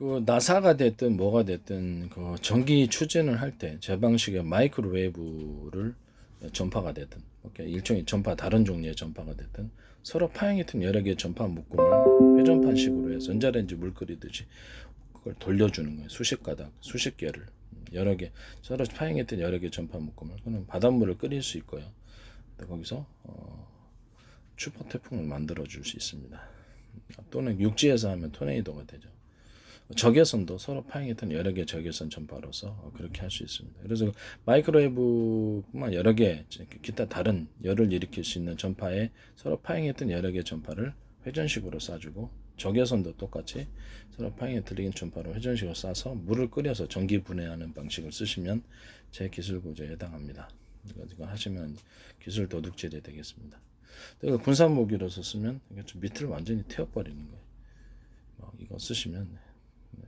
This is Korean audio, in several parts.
그 나사가 됐든 뭐가 됐든 그 전기 추진을 할 때 제 방식의 마이크로웨이브를 전파가 됐든 일종의 전파 다른 종류의 전파가 됐든 서로 파형이 튼 여러 개의 전파 묶음을 회전판식으로 해서 전자레인지 물 끓이듯이 그걸 돌려주는 거예요. 수십 가닥, 수십 개를 여러 개 서로 파형이 튼 여러 개의 전파 묶음을 그는 바닷물을 끓일 수 있고요. 거기서 슈퍼 태풍을 만들어 줄 수 있습니다. 또는 육지에서 하면 토네이도가 되죠. 적외선도 서로 파형했던 여러 개 적외선 전파로서 그렇게 할 수 있습니다. 그래서 마이크로웨이브뿐만 여러 개 기타 다른 열을 일으킬 수 있는 전파에 서로 파형했던 여러 개 전파를 회전식으로 쏴주고 적외선도 똑같이 서로 파형에 들리는 전파로 회전식으로 쏴서 물을 끓여서 전기 분해하는 방식을 쓰시면 제 기술 구조에 해당합니다. 이거 하시면 기술 도둑질이 되겠습니다. 군사 무기로서 쓰면 밑을 완전히 태워버리는 거예요. 이거 쓰시면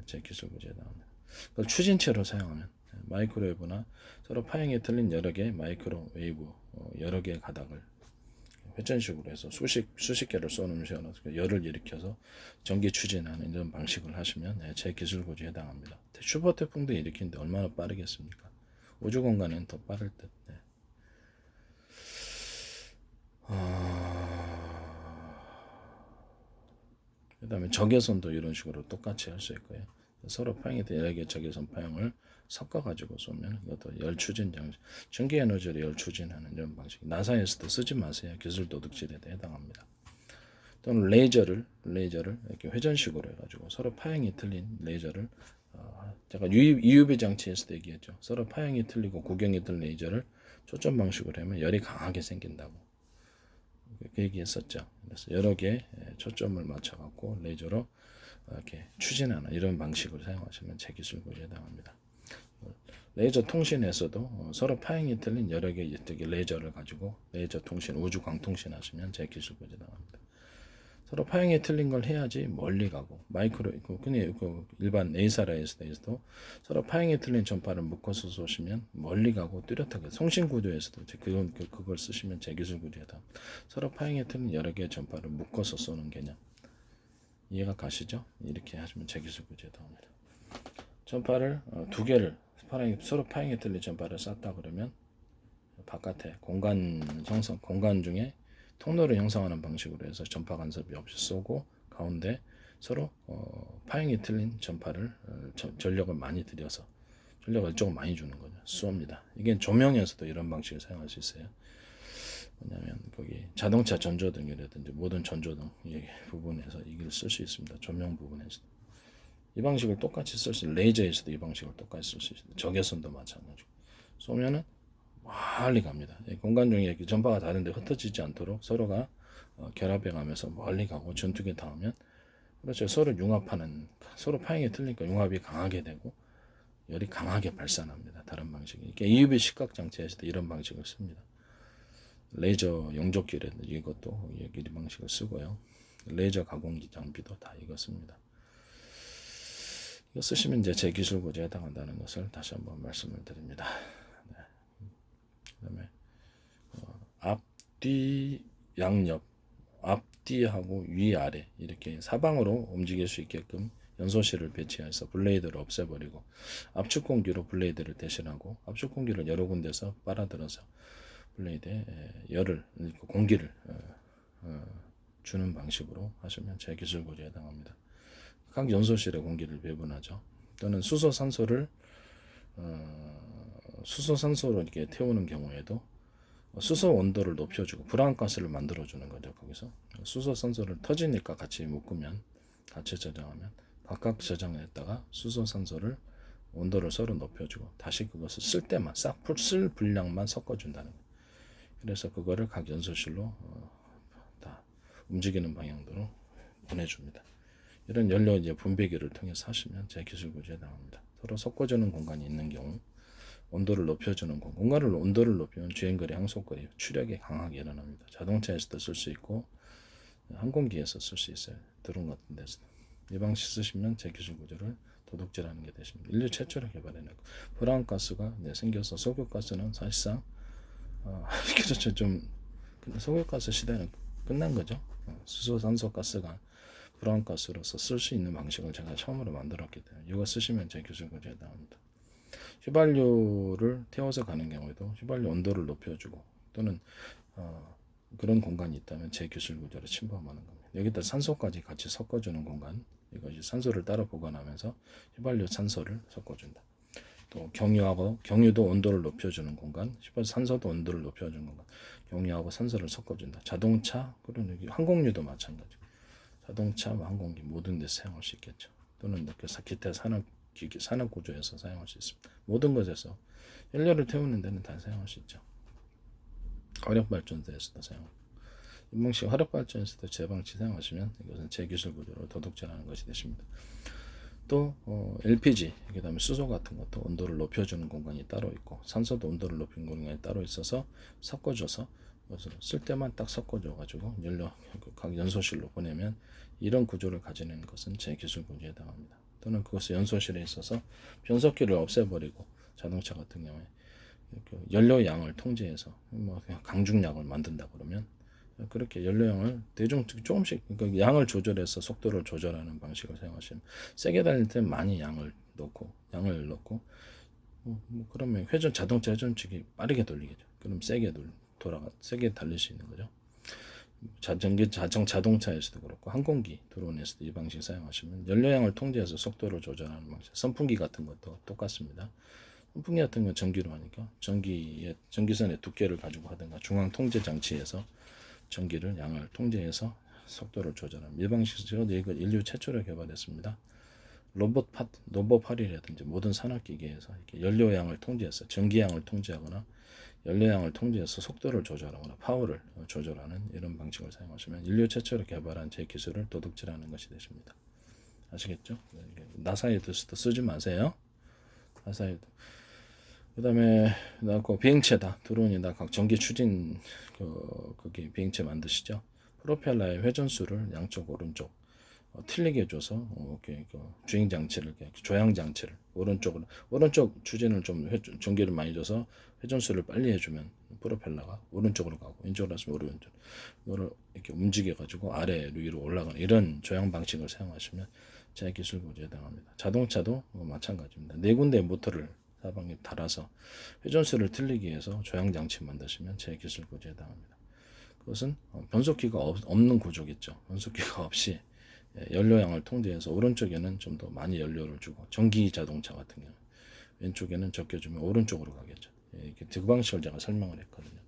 제 기술 구조에 나옵니다. 그걸 추진체로 사용하면 마이크로웨이브나 서로 파형에 틀린 여러 개의 마이크로웨이브 여러 개의 가닥을 회전식으로 해서 수십 개를 쏘는 열을 일으켜서 전기 추진하는 이런 방식을 하시면 제 기술 구조에 해당합니다. 슈퍼 태풍도 일으키는데 얼마나 빠르겠습니까? 우주 공간은 더 빠를 듯. 그 다음에 적외선도 이런 식으로 똑같이 할 수 있고요. 서로 파형이 된 여러 개의 적외선 파형을 섞어가지고 쏘면 이것도 열 추진 장치, 전기 에너지로 열 추진하는 이런 방식. 나사에서도 쓰지 마세요. 기술 도둑질에 해당합니다. 또는 레이저를 이렇게 회전식으로 해가지고 서로 파형이 틀린 레이저를 제가 EUV 장치에서도 얘기했죠. 서로 파형이 틀리고 구경이 틀린 레이저를 초점 방식으로 하면 열이 강하게 생긴다고. 그 얘기했었죠. 그래서 여러 개의 초점을 맞춰갖고 레이저로 이렇게 추진하는 이런 방식을 사용하시면 제 기술 구조에 해당합니다. 레이저 통신에서도 서로 파형이 틀린 여러 개의 레이저를 가지고 레이저 통신, 우주 광통신 하시면 제 기술 구조에 해당합니다. 서로 파형이 틀린 걸 해야지 멀리 가고 그냥 일반 A사라에서도 서로 파형이 틀린 전파를 묶어서 쏘시면 멀리 가고 뚜렷하게 송신 구조에서도 그걸 쓰시면 제 기술 구조에다 서로 파형이 틀린 여러 개의 전파를 묶어서 쏘는 개념 이해가 가시죠? 이렇게 하시면 제 기술 구조에 나옵니다. 전파를 두 개를 서로 파형이 틀린 전파를 쐈다 그러면 바깥에 공간 중에 통로를 형성하는 방식으로 해서 전파 간섭이 없이 쏘고 가운데 서로 파형이 틀린 전파를 전력을 많이 들여서 전력을 조금 많이 주는 거죠. 쏩니다. 이게 조명에서도 이런 방식을 사용할 수 있어요. 뭐냐면 거기 자동차 전조등이라든지 모든 전조등 부분에서 이걸 쓸 수 있습니다. 조명 부분에서도 이 방식을 똑같이 쓸 수 있어요. 레이저에서도 이 방식을 똑같이 쓸 수 있어요. 적외선도 마찬가지고 쏘면은 멀리 갑니다. 공간 중에 전파가 다른데 흩어지지 않도록 서로가 결합해 가면서 멀리 가고 전투기에 닿으면 그렇죠. 서로 융합하는 서로 파형이 틀리니까 융합이 강하게 되고 열이 강하게 발산합니다. 다른 방식이 이게 EUV 시각 장치에서도 이런 방식을 씁니다. 레이저 용접기라든지 이것도 이 방식을 쓰고요. 레이저 가공기 장비도 다 이거 씁니다. 이거 쓰시면 이제 제 기술 구조에 해당한다는 것을 다시 한번 말씀을 드립니다. 그다음에 앞뒤 양옆 앞뒤하고 위아래 이렇게 사방으로 움직일 수 있게끔 연소실을 배치해서 블레이드를 없애버리고 압축 공기로 블레이드를 대신하고 압축 공기를 여러 군데서 빨아들여서 블레이드에 열을 공기를 주는 방식으로 하시면 제 기술 구조에 해당합니다. 각 연소실에 공기를 배분하죠. 또는 수소산소로 이렇게 태우는 경우에도 수소 온도를 높여주고 불안가스를 만들어주는 거죠. 거기서 수소산소를 터지니까 같이 묶으면 같이 저장하면 각각 저장했다가 수소산소를 온도를 서로 높여주고 다시 그것을 쓸 때만 쓸 분량만 섞어준다는 거예요. 그래서 그거를 각 연소실로 다 움직이는 방향으로 보내줍니다. 이런 연료 이제 분배기를 통해서 하시면 제 기술 구조에 나옵니다. 서로 섞어주는 공간이 있는 경우 온도를 높여주는 공간을 온도를 높이면 주행거리, 항속거리, 추력이 강하게 일어납니다. 자동차에서도 쓸 수 있고 항공기에서 쓸 수 있어요. 드론 같은 데서도. 이 방식 쓰시면 제 기술 구조를 도둑질하는 게 되십니다. 인류 최초로 개발해냈고 불안가스가 생겨서 석유가스는 사실상 그렇죠. 좀 석유가스 시대는 끝난 거죠. 수소산소 가스가 불안가스로서 쓸 수 있는 방식을 제가 처음으로 만들었기 때문에 이거 쓰시면 제 기술 구조에 해당합니다. 휘발유를 태워서 가는 경우에도 휘발유 온도를 높여주고 또는 그런 공간이 있다면 제 기술 구조를 침범하는 겁니다. 여기다 산소까지 같이 섞어주는 공간, 이것이 산소를 따로 보관하면서 휘발유 산소를 섞어준다. 또 경유도 온도를 높여주는 공간, 산소도 온도를 높여주는 공간, 경유하고 산소를 섞어준다. 자동차, 그런 여기 항공유도 마찬가지. 자동차, 항공기 모든 데 사용할 수 있겠죠. 또는 기타 산업 구조에서 사용할 수 있습니다. 모든 것에서 연료를 태우는 데는 다 사용할 수 있죠. 화력발전소에서도 사용합니다. 이 방식 화력발전소에서도 제 방식 사용하시면 이것은 제 기술 구조로 도둑질하는 것이 되십니다. 또 LPG, 그다음에 수소 같은 것도 온도를 높여주는 공간이 따로 있고 산소도 온도를 높이는 공간이 따로 있어서 섞어줘서 쓸 때만 딱 섞어줘가지고 연료 각 연소실로 보내면 이런 구조를 가지는 것은 제 기술 구조에 해당합니다. 또는 그것을 연소실에 있어서 변속기를 없애버리고 자동차 같은 경우에 연료 양을 통제해서 그냥 강중량을 만든다 그러면 그렇게 연료량을 조금씩 그러니까 양을 조절해서 속도를 조절하는 방식을 사용하시면 세게 달릴 때 많이 양을 넣고 그러면 자동차 회전축이 빠르게 돌리겠죠. 그럼 세게 달릴 수 있는 거죠. 자동차에서도 그렇고 항공기 드론에서도 이 방식 사용하시면 연료량을 통제해서 속도를 조절하는 방식. 선풍기 같은 것도 똑같습니다. 선풍기 같은 건 전기로 하니까 전기선의 두께를 가지고 하든가 중앙 통제 장치에서 전기를 양을 통제해서 속도를 조절하는 이 방식으로 이걸 인류 최초로 개발했습니다. 로봇팔이라든지 모든 산업기계에서 이렇게 연료양을 통제해서 전기양을 통제하거나 연료양을 통제해서 속도를 조절하거나 파워를 조절하는 이런 방식을 사용하시면 인류 최초로 개발한 제 기술을 도둑질하는 것이 되십니다. 아시겠죠? 나사에서도 쓰지 마세요. 나사에도. 그 다음에 비행체다. 드론이다. 각 전기 추진 그게 비행체 만드시죠. 프로펠러의 회전수를 양쪽 오른쪽 틀리게 해줘서 주행 장치를 조향 장치를 오른쪽 추진을 좀 전기를 많이 줘서 회전수를 빨리 해주면 프로펠러가 오른쪽으로 가고 왼쪽으로 하시면 오른쪽 이거를 이렇게 움직여 가지고 아래 위로 올라가는 이런 조향 방식을 사용하시면 제 기술 구조에 해당합니다. 자동차도 마찬가지입니다. 네 군데의 모터를 사방에 달아서 회전수를 틀리기 위해서 조향 장치 만드시면 제 기술 구조에 해당합니다. 그것은 변속기가 없는 구조겠죠. 변속기가 없이 연료량을 통제해서 오른쪽에는 좀 더 많이 연료를 주고 전기 자동차 같은 경우 왼쪽에는 적게 주면 오른쪽으로 가겠죠. 이렇게 그 방식을 제가 설명을 했거든요.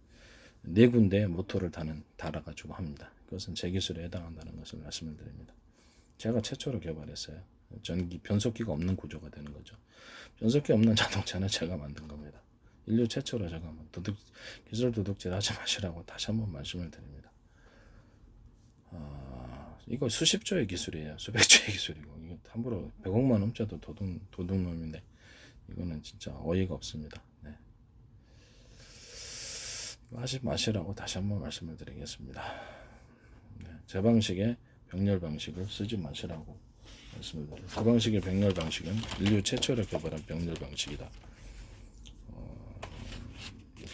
네 군데 모터를 달아가지고 합니다. 그것은 제 기술에 해당한다는 것을 말씀을 드립니다. 제가 최초로 개발했어요. 전기 변속기가 없는 구조가 되는 거죠. 변속기 없는 자동차는 제가 만든 겁니다. 인류 최초로 제가 기술 도둑질 하지 마시라고 다시 한번 말씀을 드립니다. 이거 수십 조의 기술이에요. 수백 조의 기술이고 이거 함부로 100억만 훔쳐도 도둑놈인데 이거는 진짜 어이가 없습니다. 네. 하지 마시라고 다시 한번 말씀을 드리겠습니다. 네. 제 방식의 병렬 방식을 쓰지 마시라고 말씀을 드립니다. 그 방식의 병렬 방식은 인류 최초로 개발한 병렬 방식이다.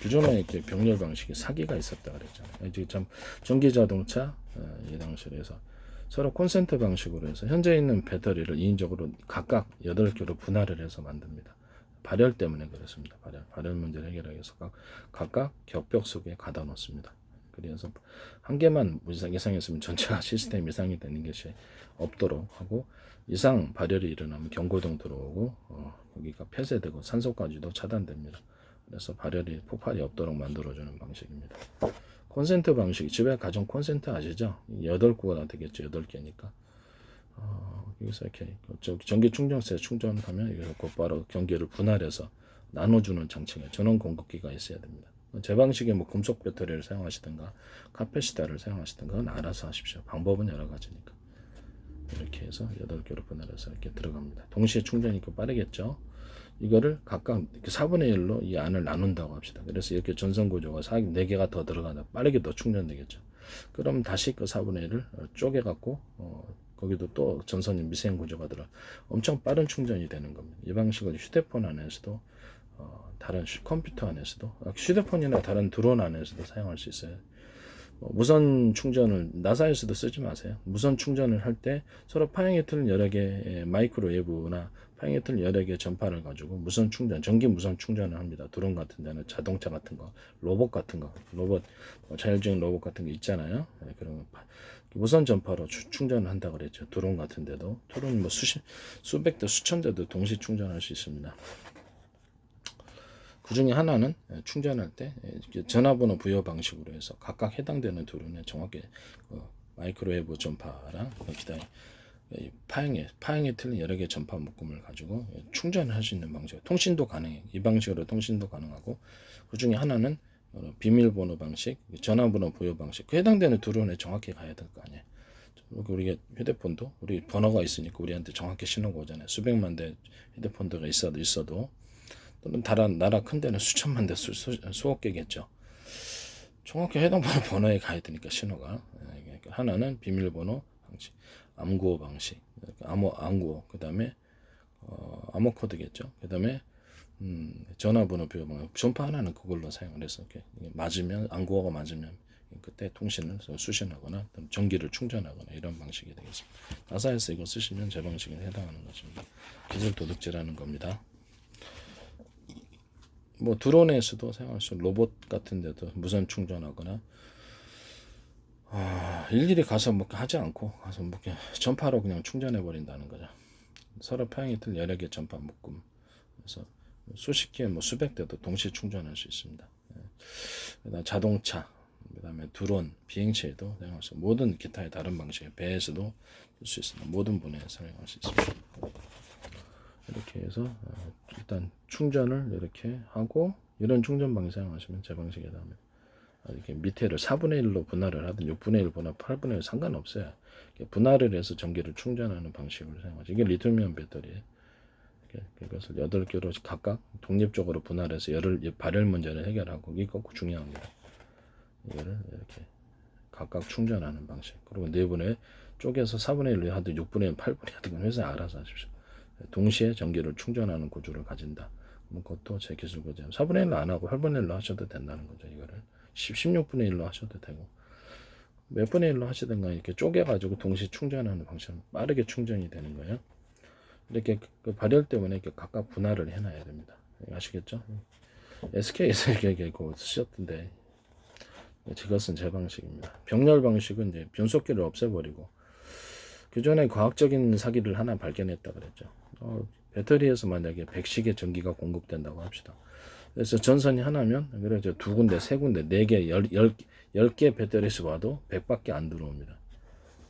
기존에 이렇게 병렬 방식이 사기가 있었다 그랬잖아요. 이제 참 전기 자동차 이 당시에서 서로 콘센트 방식으로 해서 현재 있는 배터리를 2인적으로 각각 8개로 분할을 해서 만듭니다. 발열 때문에 그렇습니다. 발열 문제를 해결하기 위해서 각각 격벽 속에 가다 놓습니다. 그래서 한 개만 이상했으면 전체가 시스템 이상이 되는 것이 없도록 하고 이상 발열이 일어나면 경고등 들어오고 여기가 폐쇄되고 산소까지도 차단됩니다. 그래서 폭발이 없도록 만들어주는 방식입니다. 콘센트 방식, 집에 가전 콘센트 아시죠? 8구가 되겠죠. 8개니까. 여기서 이렇게 전기 충전소에 충전하면 여기서 곧바로 전기를 분할해서 나눠주는 장치가 전원 공급기가 있어야 됩니다. 제 방식의 금속 배터리를 사용하시든가 카페시타를 사용하시든가 그건 알아서 하십시오. 방법은 여러 가지니까. 이렇게 해서 8개로 분할해서 이렇게 들어갑니다. 동시에 충전이 빠르겠죠? 이거를 각각 4분의 1로 이 안을 나눈다고 합시다. 그래서 이렇게 전선 구조가 4개가 더 들어가다 빠르게 더 충전되겠죠. 그럼 다시 그 4분의 1을 쪼개갖고 거기도 또 전선이 미생 구조가 들어 엄청 빠른 충전이 되는 겁니다. 이 방식을 휴대폰 안에서도 다른 컴퓨터 안에서도 휴대폰이나 다른 드론 안에서도 사용할 수 있어요. 무선 충전을 나사에서도 쓰지 마세요. 무선 충전을 할 때 서로 파형이 틀린 여러 개의 마이크로웨이브나 파형이 틀린 여러 개의 전파를 가지고 무선 충전, 전기 무선 충전을 합니다. 드론 같은 데는 자동차 같은 거, 로봇 같은 거, 로봇 자율주행 로봇 같은 거 있잖아요. 그런 거 무선 전파로 충전을 한다 그랬죠. 드론 같은 데도 드론 뭐 수백 대 수천 대도 동시 충전할 수 있습니다. 그 중에 하나는 충전할 때 전화번호 부여 방식으로 해서 각각 해당되는 드론에 정확히 마이크로웨이브 전파랑 기타의 파형에 틀린 여러 개의 전파 묶음을 가지고 충전을 할 수 있는 방식, 통신도 가능해요. 이 방식으로 통신도 가능하고, 그 중에 하나는 비밀번호 방식, 전화번호 부여 방식, 그 해당되는 드론에 정확히 가야 될 거 아니에요. 우리가 휴대폰도 우리 번호가 있으니까 우리한테 정확히 신호가 오잖아요. 수백만 대 휴대폰들가 있어도 또는 다른 나라 큰 데는 수천만 대 수억 개겠죠. 정확히 해당되는 번호에 가야 되니까 신호가. 하나는 비밀번호 방식, 암구호 방식, 암구호, 그 다음에 암호 코드겠죠. 그 다음에 전화번호 비호 방식. 전파 하나는 그걸로 사용을 해서 이렇게 맞으면 암구호가 맞으면 그때 통신을 수신하거나 전기를 충전하거나 이런 방식이 되겠습니다. 나사에서 이거 쓰시면 제 방식에 해당하는 것입니다. 기술 도둑질하는 겁니다. 뭐 드론에서도 사용할 수 있는 로봇 같은 데도 무선 충전하거나 일일이 가서 뭐 하지 않고 가서 뭐 그냥 전파로 그냥 충전해 버린다는 거죠. 서로 파형이 틀린 여러 개 전파 묶음, 그래서 수십 개, 뭐 수백 대도 동시에 충전할 수 있습니다. 그다음 자동차, 그다음에 드론, 비행체에도 사용할 수 있습니다. 모든 기타의 다른 방식의 배에서도 쓸 수 있습니다. 모든 분야에 사용할 수 있습니다. 이렇게 해서 일단 충전을 이렇게 하고, 이런 충전 방식 사용하시면 제 방식에 해당합니다. 이렇게 밑에를 4분의 1로 분할을 하든 6분의 1 분할, 8분의 1 상관없어요. 분할을 해서 전기를 충전하는 방식을 사용하죠. 이게 리튬이온 배터리예요. 이것을 8개로 각각 독립적으로 분할해서 발열 문제를 해결하고, 이게 꼭 중요합니다. 이거를 이렇게 각각 충전하는 방식. 그리고 내분에 쪼개서 4분의 1로 하든 6분의 1, 8분의 1 하든 회사에 알아서 하십시오. 동시에 전기를 충전하는 구조를 가진다. 그것도 제 기술 구조. 4분의 1로 안 하고 8분의 1로 하셔도 된다는 거죠. 이거를 16분의 1로 하셔도 되고, 몇 분의 1로 하시든가 이렇게 쪼개가지고 동시에 충전하는 방식은 빠르게 충전이 되는 거예요. 이렇게 그 발열 때문에 이렇게 각각 분할을 해놔야 됩니다. 아시겠죠? SK에서 이렇게 쓰셨던데, 그것은 제 방식입니다. 병렬 방식은 이제 변속기를 없애버리고, 그전에 과학적인 사기를 하나 발견했다 그랬죠. 배터리에서 만약에 100식의 전기가 공급된다고 합시다. 그래서 전선이 하나면, 그래서 두 군데, 세 군데, 네 개, 10개 배터리에서 와도 100밖에 안 들어옵니다.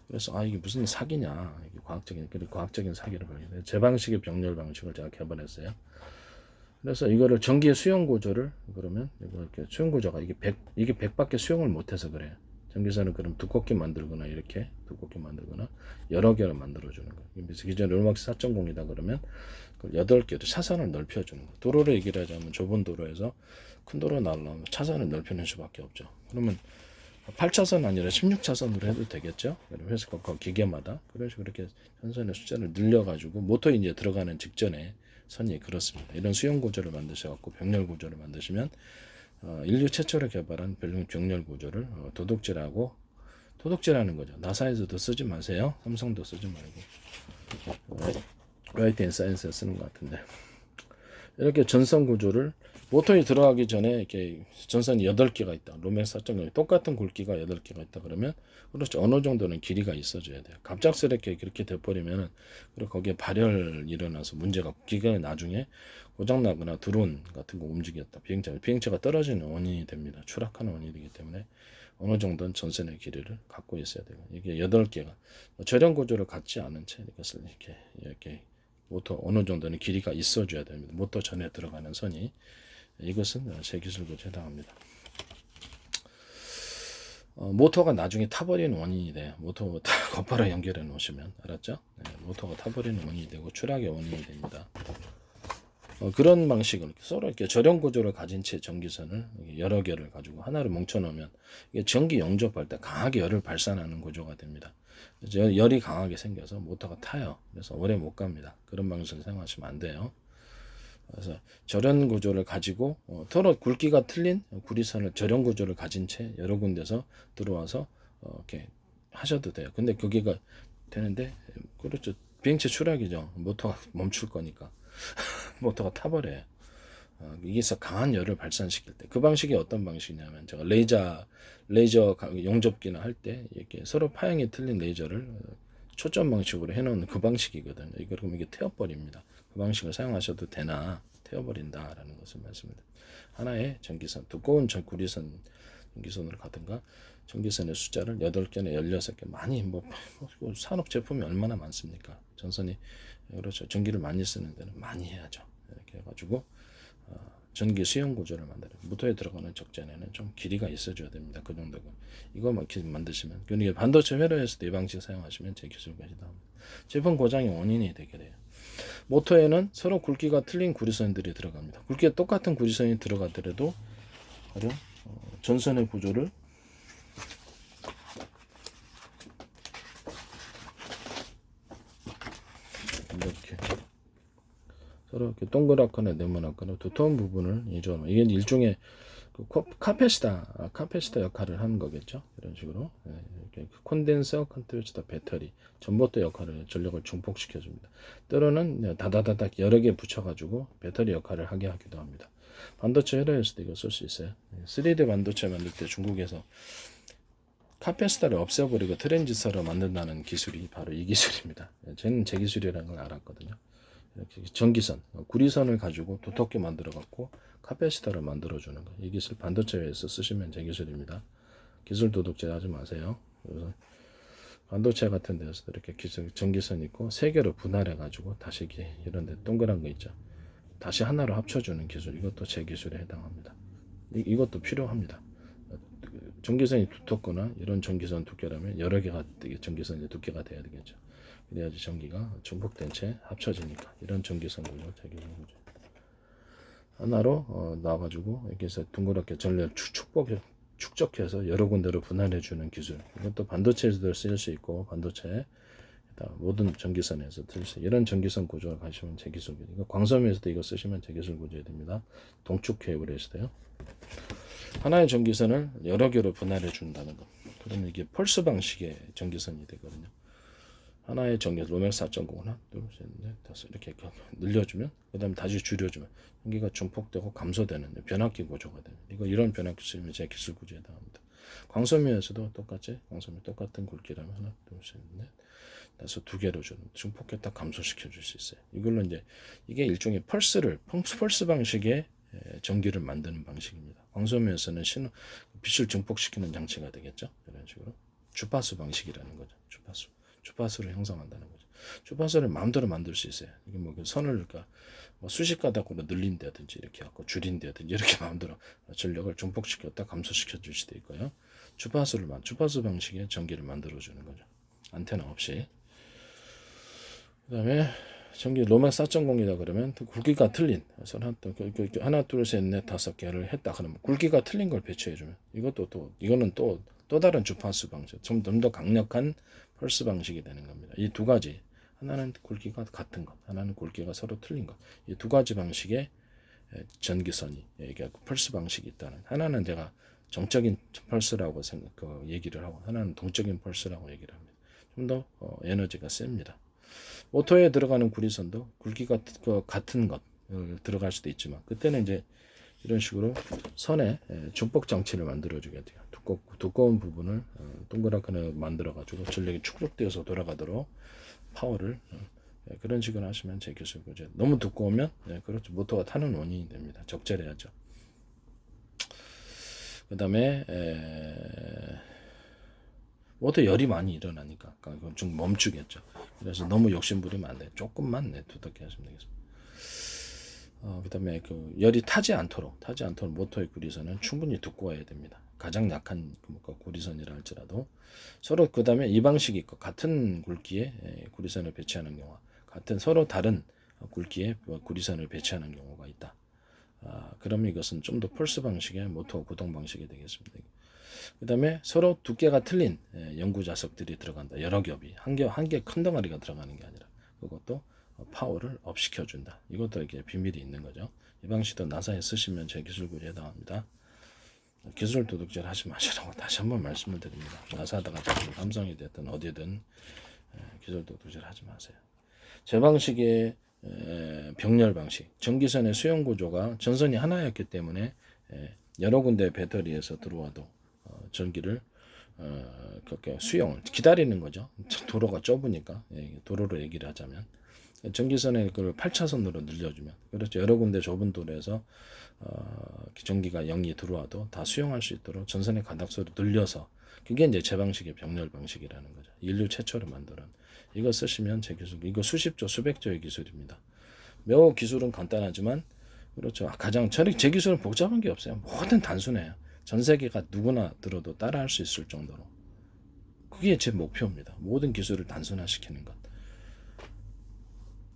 그래서 이게 무슨 사기냐, 이게 과학적인 사기를 발견해요. 제 방식의 병렬 방식을 제가 개발했어요. 그래서 이거를 전기의 수용 구조를, 그러면 이렇게 수용 구조가 이게 100밖에 수용을 못해서 그래요. 전기선을 그럼 두껍게 만들거나, 이렇게 두껍게 만들거나 여러 개를 만들어주는 거예요. 그래서 기존에 롤막스 4.0이다 그러면 8개로 차선을 넓혀주는 거예요. 도로를 얘기를 하자면 좁은 도로에서 큰 도로 나오려면 차선을 넓히는 수밖에 없죠. 그러면 8차선 아니라 16차선으로 해도 되겠죠. 그래서 그 기계마다 그래서 그렇게 전선의 숫자를 늘려가지고 모터에 이제 들어가는 직전에 선이 그렇습니다. 이런 수용 구조를 만드셔갖고 병렬 구조를 만드시면 인류 최초로 개발한 병렬 구조를 도둑질하는 거죠. 나사에서도 쓰지 마세요. 삼성도 쓰지 말고 라이트 앤 사이언스에 쓰는 것 같은데, 이렇게 전선 구조를 모터에 들어가기 전에 이렇게 전선이 8개가 있다. 로맥스 4.0 똑같은 굵기가 8개가 있다 그러면, 그렇죠, 어느 정도는 길이가 있어줘야 돼요. 갑작스럽게 그렇게 돼버리면은, 그리고 거기에 발열 일어나서 문제가, 기계가 나중에 고장나거나 드론 같은 거 움직였다, 비행체가 떨어지는 원인이 됩니다. 추락하는 원인이 되기 때문에 어느 정도는 전선의 길이를 갖고 있어야 되고, 이게 8개가 절연 구조를 갖지 않은 채 이것을 이렇게 모터 어느 정도는 길이가 있어줘야 됩니다. 모터 전에 들어가는 선이. 이것은 제 기술구조에 해당합니다. 모터가 나중에 타버리는 원인이 돼요. 모터 곧바로 연결해 놓으시면, 알았죠? 네, 모터가 타버리는 원인이 되고 추락의 원인이 됩니다. 그런 방식을 서로 이렇게 절연 구조를 가진 채 전기선을 여러 개를 가지고 하나를 뭉쳐 놓으면, 이게 전기 영접할 때 강하게 열을 발산하는 구조가 됩니다. 그래서 열이 강하게 생겨서 모터가 타요. 그래서 오래 못 갑니다. 그런 방식을 사용하시면 안 돼요. 그래서 저런 구조를 가지고 서로 굵기가 틀린 구리선을 저런 구조를 가진 채 여러 군데서 들어와서 이렇게 하셔도 돼요. 근데 그게가 되는데 그렇죠. 비행체 추락이죠. 모터가 멈출 거니까 모터가 타버려요. 여기서 강한 열을 발산시킬 때 그 방식이 어떤 방식이냐면 제가 레이저 용접기나 할 때 이렇게 서로 파형이 틀린 레이저를 초점 방식으로 해놓은 그 방식이거든요. 이거 그럼 이게 태워버립니다. 그 방식을 사용하셔도 되나 태워버린다라는 것을 말씀드립니다. 하나의 전기선 두꺼운 구리선 전기선으로 가든가 전기선의 숫자를 8개나 16개 많이 뭐 산업 제품이 얼마나 많습니까? 전선이 그렇죠. 전기를 많이 쓰는 데는 많이 해야죠. 이렇게 해가지고 전기 수용 구조를 만들어요. 모터에 들어가는 적재에는 좀 길이가 있어줘야 됩니다. 그 정도가. 이거만 만드시면, 그러니까 반도체 회로에서도 이 방식 사용하시면 제 기술까지 나옵니다. 제품 고장의 원인이 되게 돼요. 모터에는 서로 굵기가 틀린 구리선들이 들어갑니다. 굵기가 똑같은 구리선이 들어가더라도 전선의 구조를 이렇게 서로 이렇게 동그랗거나 네모나거나 두터운 부분을 이게 일종의 카패시터 역할을 하는 거겠죠. 이런 식으로 이렇게 콘덴서, 컨트롤스터, 배터리, 전봇대 역할을 전력을 중폭시켜 줍니다. 때로는 다다다닥 여러 개 붙여가지고 배터리 역할을 하게 하기도 합니다. 반도체 회로에서도 이거 쓸 수 있어요. 3D 반도체 만들 때 중국에서 카패시터를 없애버리고 트랜지스터를 만든다는 기술이 바로 이 기술입니다. 저는 제 기술이라는 걸 알았거든요. 이렇게 전기선, 구리선을 가지고 두텁게 만들어 갖고 카패시터를 만들어 주는 거. 이 기술 반도체에서 쓰시면 제 기술입니다. 기술 도둑질 하지 마세요. 그래서 반도체 같은 데서도 이렇게 전기선 있고 세 개로 분할해 가지고 다시 이런 데 동그란 거 있죠. 다시 하나로 합쳐 주는 기술. 이것도 제 기술에 해당합니다. 이것도 필요합니다. 전기선이 두텁거나 이런 전기선 두께라면 여러 개가 전기선의 두께가 돼야 되겠죠. 그래야지 전기가 중폭된 채 합쳐지니까 이런 전기선 구조, 전기선 구조 하나로 나와가지고 여기서 둥그랗게 전력 축적해서 여러 군데로 분할해 주는 기술. 이것도 반도체에서도 쓰일 수 있고 반도체 모든 전기선에서 쓸 수 이런 전기선 구조를 가시면 제 기술이고 광섬유에서도 이거 쓰시면 제 기술 구조가 됩니다. 동축 케이블에 있어요. 하나의 전기선을 여러 개로 분할해 준다는 것. 그러면 이게 펄스 방식의 전기선이 되거든요. 하나의 전기 로맥 4.0 하나 둘셋넷 다섯 이렇게 늘려주면 그다음에 다시 줄여주면 전기가 중폭되고 감소되는 변압기 구조가 되는 이런 변압기 쓰면 제 기술 구조에 해당합니다. 광섬유에서도 똑같이 광섬유 똑같은 굵기라면 하나 둘셋넷 다섯 두 개로 주는 중폭했다 감소시켜 줄 수 있어요. 이걸로 이제 이게 일종의 펄스 방식의 전기를 만드는 방식입니다. 광섬유에서는 빛을 증폭시키는 장치가 되겠죠. 이런 식으로 주파수 방식이라는 거죠. 주파수를 형성한다는 거죠. 주파수를 마음대로 만들 수 있어요. 이게 뭐 선을 그러니까 뭐 수직 가닥으로 늘린다든지 이렇게 하고 줄인다든지 이렇게 마음대로 전력을 증폭시켰다 감소시켜 줄 수도 있고요. 주파수 방식의 전기를 만들어 주는 거죠. 안테나 없이. 그다음에 전기 로맥 4.0이다 그러면 굵기가 틀린 하나 둘 셋 넷 다섯 개를 했다 그러면 굵기가 틀린 걸 배치해 주면 이거는 또 다른 주파수 방식 좀 더 강력한 펄스 방식이 되는 겁니다. 이 두 가지 하나는 굵기가 같은 것 하나는 굵기가 서로 틀린 것 이 두 가지 방식의 전기선이 펄스 방식이 있다는 하나는 제가 정적인 펄스라고 얘기를 하고 하나는 동적인 펄스라고 얘기를 합니다. 좀 더 에너지가 셉니다. 모터에 들어가는 구리선도 굵기가 같은 것 들어갈 수도 있지만 그때는 이제 이런 식으로 선에 중폭 장치를 만들어 주게 돼요. 두꺼운 부분을 동그랗게 만들어 가지고 전력이 축적되어서 돌아가도록 파워를 그런 식으로 하시면 제 기술 구조. 너무 두꺼우면 그렇죠. 모터가 타는 원인이 됩니다. 적절해야죠. 그다음에 모터 열이 많이 일어나니까 그건 좀 멈추겠죠. 그래서 너무 욕심부리면 안 돼. 조금만 두텁게 하시면 되겠습니다. 그다음에 열이 타지 않도록 모터의 구리선은 충분히 두꺼워야 됩니다. 가장 약한 구리선이라 할지라도 서로 그다음에 이 방식이 있고 같은 굵기의 구리선을 배치하는 경우와 같은 서로 다른 굵기의 구리선을 배치하는 경우가 있다. 그러면 이것은 좀 더 펄스 방식의 모터 구동 방식이 되겠습니다. 그다음에 서로 두께가 틀린 연구 자석들이 들어간다. 여러 겹이 한 개 큰 덩어리가 들어가는 게 아니라 그것도 파워를 업 시켜준다. 이것도 이렇게 비밀이 있는 거죠. 이 방식도 나사에 쓰시면 제 기술 구제에 해당합니다. 기술 도둑질 하지 마시라고 다시 한번 말씀을 드립니다. 나사다가 자꾸 삼성이 됐든 어디든 기술 도둑질 하지 마세요. 제 방식의 병렬 방식, 전기선의 수용 구조가 전선이 하나였기 때문에 여러 군데 배터리에서 들어와도 전기를 그렇게 수용을 기다리는 거죠. 도로가 좁으니까 도로로 얘기를 하자면 전기선에 그걸 8차선으로 늘려주면 그렇죠. 여러 군데 좁은 도로에서 전기가 0이 들어와도 다 수용할 수 있도록 전선의 가닥수를 늘려서 그게 이제 제 방식의 병렬 방식이라는 거죠. 인류 최초로 만들은 이거 쓰시면 제 기술 이거 수십조 수백조의 기술입니다. 매우 기술은 간단하지만 그렇죠. 가장 제 기술은 복잡한 게 없어요. 뭐든 단순해요. 전 세계가 누구나 들어도 따라할 수 있을 정도로 그게 제 목표입니다. 모든 기술을 단순화시키는 것.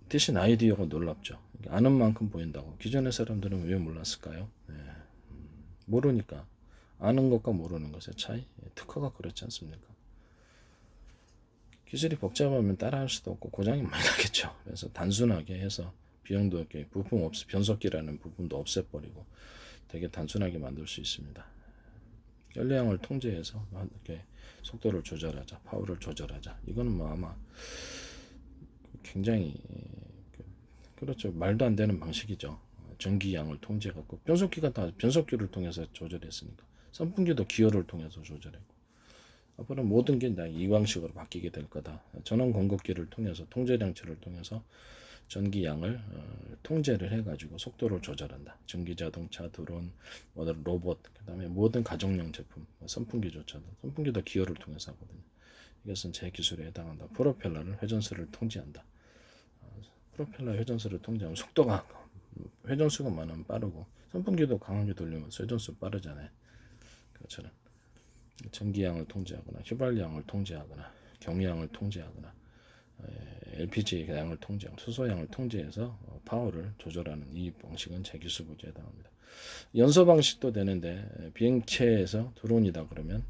대신 아이디어가 놀랍죠. 아는 만큼 보인다고. 기존의 사람들은 왜 몰랐을까요? 모르니까. 아는 것과 모르는 것의 차이. 특허가 그렇지 않습니까? 기술이 복잡하면 따라할 수도 없고 고장이 많이 나겠죠. 그래서 단순하게 해서 비용도 이렇게 부품 변속기라는 부분도 없애버리고 되게 단순하게 만들 수 있습니다. 연료량을 통제해서 이렇게 속도를 조절하자, 파워를 조절하자. 이거는 뭐 아마 굉장히 그렇죠. 말도 안 되는 방식이죠. 전기량을 통제해갖고 변속기가 다 변속기를 통해서 조절했으니까 선풍기도 기어를 통해서 조절했고 앞으로 모든 게 이 방식으로 바뀌게 될 거다. 전원 공급기를 통해서 통제장치를 통해서 전기량을 통제를 해가지고 속도를 조절한다. 전기자동차, 드론, 로봇, 그다음에 모든 가정용 제품, 선풍기조차도 선풍기도 기어를 통해서 하거든요. 이것은 제 기술에 해당한다. 프로펠러를 회전수를 통제한다. 프로펠러 회전수를 통제하면 속도가 회전수가 많으면 빠르고 선풍기도 강하게 돌리면 회전수 빠르잖아요. 그것처럼 전기량을 통제하거나 휘발량을 통제하거나 경유량을 통제하거나 LPG 양을 통제하고 수소양을 통제해서 파워를 조절하는 이 방식은 제 기술 구조에 해당합니다. 연소 방식도 되는데 비행체에서 드론이다 그러면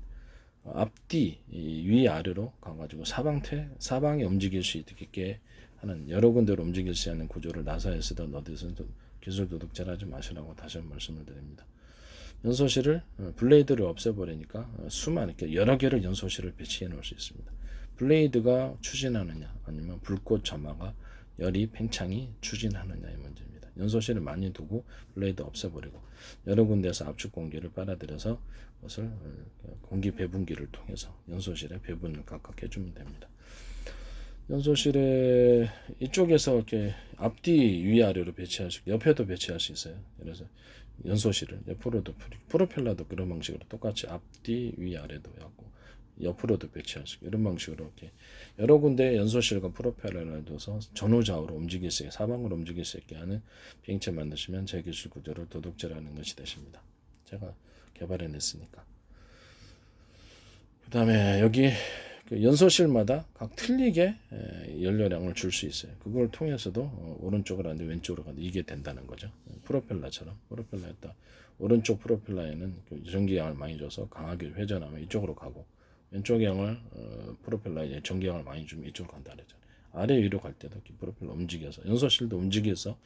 앞뒤 위아래로 가가지고 사방에 움직일 수 있게 하는 여러 군데로 움직일 수 있는 구조를 나사에 쓰던 어디서 기술 도둑질하지 마시라고 다시 한번 말씀을 드립니다. 연소실을 블레이드를 없애버리니까 이렇게 여러 개를 연소실을 배치해 놓을 수 있습니다. 블레이드가 추진하느냐 아니면 불꽃 점화가 열이 팽창이 추진하느냐의 문제입니다. 연소실을 많이 두고 블레이드 없애버리고 여러 군데에서 압축 공기를 빨아들여서 그것을 공기 배분기를 통해서 연소실에 배분을 각각 해주면 됩니다. 연소실에 이쪽에서 이렇게 앞뒤 위아래로 배치할 수, 옆에도 배치할 수 있어요. 그래서 연소실을 옆으로도 프로펠러도 그런 방식으로 똑같이 앞뒤 위아래도 하고 옆으로도 배치할 수 있고 이런 방식으로 이렇게 여러 군데 연소실과 프로펠러를 둬서 전후좌우로 움직일 수 있게 사방으로 움직일 수 있게 하는 비행체 만드시면 제 기술 구조를 도둑질하는 것이 되십니다. 제가 개발해냈으니까. 그 다음에 여기 그 연소실마다 각 틀리게 연료량을 줄 수 있어요. 그걸 통해서도 오른쪽으로 가는데 왼쪽으로 가는데 이게 된다는 거죠. 프로펠러처럼 프로펠러에다 오른쪽 프로펠러에는 그 전기량을 많이 줘서 강하게 회전하면 이쪽으로 가고 왼쪽 양을 프로펠러에 전기량을 많이 주면 이쪽으로 간다 그랬잖아요. 아래 위로 갈 때도 프로펠러 움직여서 연소실도 움직여서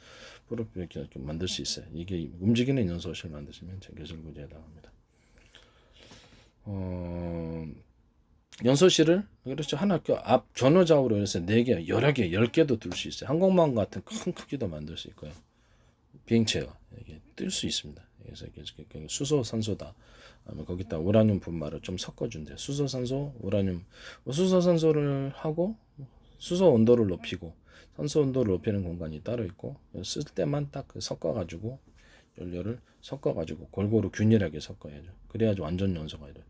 프로펠러 이렇게 만들 수 있어요. 이게 움직이는 연소실 만드시면 제 기술 구조에 해당합니다. 연소실을 그렇죠. 하나 앞 전후좌우로 해서 4개, 여러 개, 10개도 둘 수 있어요. 항공모함 같은 큰 크기도 만들 수 있고요. 비행체가 이게 뜰 수 있습니다. 그래서 이게 수소, 산소다. 거기다 우라늄 분말을 좀 섞어준대. 수소, 산소, 우라늄. 수소, 산소를 하고 수소 온도를 높이고 산소 온도를 높이는 공간이 따로 있고 쓸 때만 딱 섞어가지고 연료를 섞어가지고 골고루 균일하게 섞어야죠. 그래야지 완전 연소가 이래.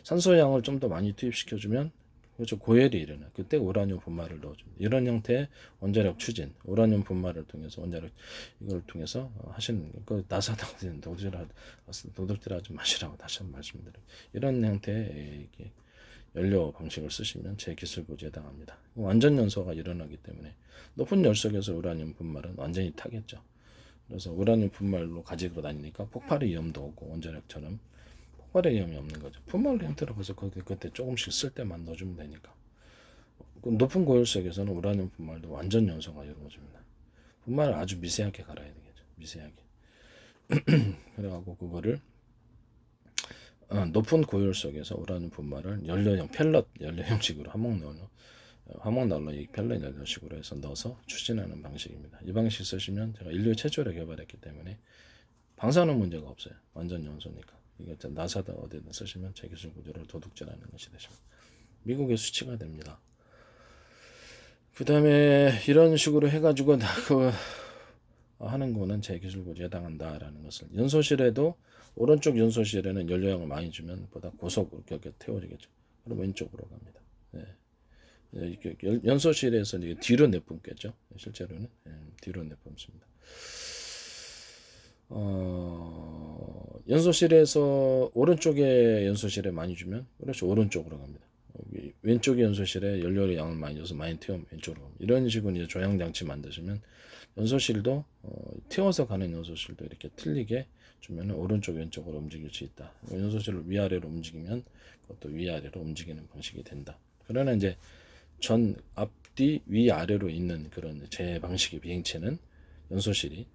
산소량을 좀 더 많이 투입시켜주면 그렇죠. 고열이 일어나. 그때 우라늄 분말을 넣어줍니다. 이런 형태의 원자력 추진, 우라늄 분말을 통해서 원자력 이걸 통해서 하시는 그 나사 당신 도둑질하지 마시라고 다시 한번 말씀드려요. 이런 형태의 연료 방식을 쓰시면 제 기술 구조에 해당합니다. 완전 연소가 일어나기 때문에 높은 열속에서 우라늄 분말은 완전히 타겠죠. 그래서 우라늄 분말로 가지고 다니니까 폭발의 위험도 없고 원자력처럼 폭발의 위험이 없는 거죠. 분말 형태로 해서 그때 조금씩 쓸 때만 넣어주면 되니까 그 높은 고열속에서는 우라늄 분말도 완전 연소가 이루어집니다. 분말을 아주 미세하게 갈아야 되겠죠. 미세하게. 그래갖고 그거를 높은 고열 속에서 우라늄 분말을 연료형 펠럿 연료형식으로 화목난로 이 펠럿 연료식으로 해서 넣어서 추진하는 방식입니다. 이 방식 쓰시면 제가 인류 최초로 개발했기 때문에 방사능 문제가 없어요. 완전 연소니까. 이게 나사다 어디든 쓰시면 제 기술 구조를 도둑질하는 것이 되십니다. 미국에 수치가 됩니다. 그 다음에 이런 식으로 해가지고 그 하는 거는 제 기술 구조에 해당한다라는 것을 연소실에도 오른쪽 연소실에는 연료량을 많이 주면 보다 고속 이렇게 태워지겠죠. 그럼 왼쪽으로 갑니다. 연소실에서 이게 뒤로 내뿜겠죠. 실제로는 뒤로 내뿜습니다. 연소실에서 오른쪽에 연소실에 많이 주면 그렇죠. 오른쪽으로 갑니다. 왼쪽의 연소실에 연료의 양을 많이 줘서 많이 태우면 왼쪽으로 갑니다. 이런 식으로 이제 조향장치 만드시면 연소실도 태워서 가는 연소실도 이렇게 틀리게 주면 오른쪽 왼쪽으로 움직일 수 있다. 연소실을 위아래로 움직이면 그것도 위아래로 움직이는 방식이 된다. 그러나 이제 전 앞뒤 위아래로 있는 그런 제 방식의 비행체는 연소실이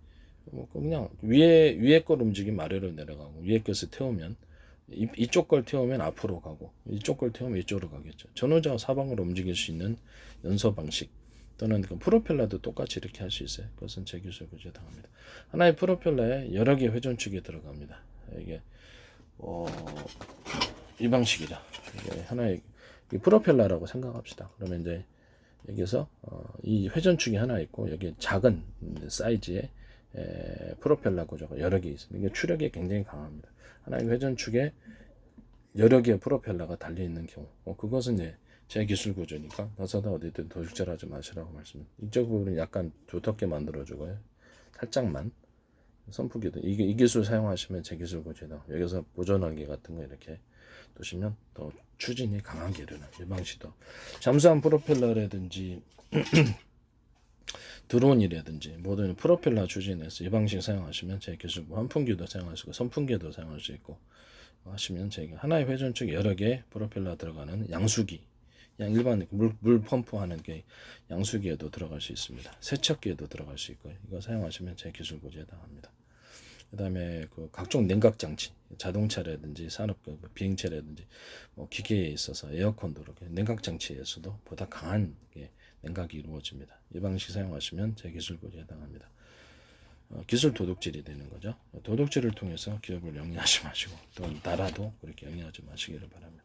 그냥 위에 걸 움직이면 아래로 내려가고 위에 것을 태우면 이쪽 걸 태우면 앞으로 가고 이쪽 걸 태우면 이쪽으로 가겠죠. 전후좌우 사방으로 움직일 수 있는 연소 방식 또는 그 프로펠러도 똑같이 이렇게 할 수 있어요. 그것은 제 기술 구조에 해당합니다. 하나의 프로펠러에 여러 개의 회전축이 들어갑니다. 이게 이 방식이죠. 이게 하나의 프로펠러라고 생각합시다. 그러면 이제 여기서 이 회전축이 하나 있고 여기 작은 사이즈의 프로펠러 구조가 여러 개 있습니다. 이게 추력이 굉장히 강합니다. 하나의 회전축에 여러 개의 프로펠러가 달려 있는 경우, 그것은 이제 제 기술 구조니까 나사다 어디든 도둑질하지 마시라고 말씀드립니다. 이쪽 부분은 약간 두텁게 만들어주고요. 살짝만 선풍기도 이 기술 사용하시면 제 기술 구조다. 여기서 보존하기 같은 거 이렇게 두시면 더 추진이 강하게 일어나요. 이 방식도 잠수함 프로펠러라든지 드론이라든지 모든 프로펠러 추진해서 이 방식 사용하시면 제 기술 환풍기도 사용하시고 선풍기도 사용할 수 있고 하시면 제가 하나의 회전축 여러 개 프로펠러 들어가는 양수기 그냥 일반 물 펌프하는 게 양수기에도 들어갈 수 있습니다. 세척기에도 들어갈 수 있고요. 이거 사용하시면 제 기술 구조에 해당합니다. 그다음에 그 각종 냉각 장치, 자동차라든지 산업 비행체라든지 기계에 있어서 에어컨도 그렇게 냉각 장치에서도 보다 강한 냉각이 이루어집니다. 이 방식 사용하시면 제 기술 구조에 해당합니다. 기술 도둑질이 되는 거죠. 도둑질을 통해서 기업을 영위하지 마시고 또 나라도 그렇게 영위하지 마시기를 바랍니다.